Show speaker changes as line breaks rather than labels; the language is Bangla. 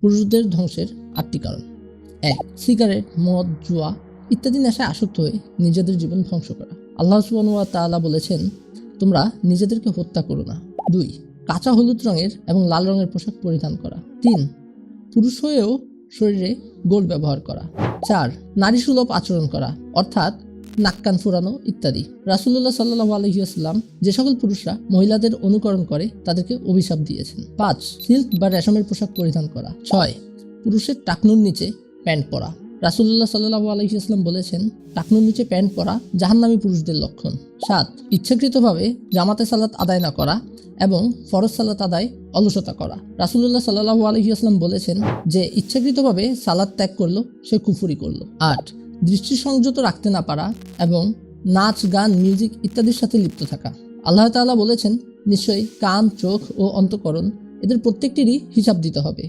পুরুষদের ধ্বংসের 8টি কারণ। 1. সিগারেট, মদ, জুয়া ইত্যাদি নেশায় আসক্ত হয়ে নিজেদের জীবন ধ্বংস করা। আল্লাহ সুবহানাহু ওয়া তাআলা বলেছেন, তোমরা নিজেদেরকে হত্যা করো না। 2. কাঁচা হলুদ রঙের এবং লাল রঙের পোশাক পরিধান করা। 3. পুরুষ হয়েও শরীরে গোল্ড ব্যবহার করা। 4. নারী সুলভ আচরণ করা, অর্থাৎ নাক কান ফোরানো ইত্যাদি। রাসূলুল্লাহ সাল্লাল্লাহু আলাইহি ওয়াসাল্লাম যে সকল পুরুষরা মহিলাদের অনুকরণ করে তাদেরকে অভিশাপ দিয়েছেন। 5. সিল্ক বা রেশমের পোশাক পরিধান করা। 6. পুরুষের টাকনুর নিচে প্যান্ট পরা। রাসূলুল্লাহ সাল্লাল্লাহু আলাইহি ওয়াসাল্লাম বলেছেন, টাকনুর নিচে প্যান্ট পরা জাহান্নামী পুরুষদের লক্ষণ। 7. ইচ্ছাকৃতভাবে জামাতে সালাত আদায় না করা এবং ফরজ সালাত আদায় অলসতা করা। রাসূলুল্লাহ সাল্লাল্লাহু আলাইহি ওয়াসাল্লাম বলেছেন যে ইচ্ছাকৃতভাবে সালাত ত্যাগ করলো সে কুফরি করলো। 8. দৃষ্টি সংযত রাখতে না পারা এবং নাচ, গান, মিউজিক ইত্যাদির সাথে লিপ্ত থাকা। আল্লাহ তাআলা বলেছেন, নিশ্চয়ই কান, চোখ ও অন্তঃকরণ এদের প্রত্যেকটিরই হিসাব দিতে হবে।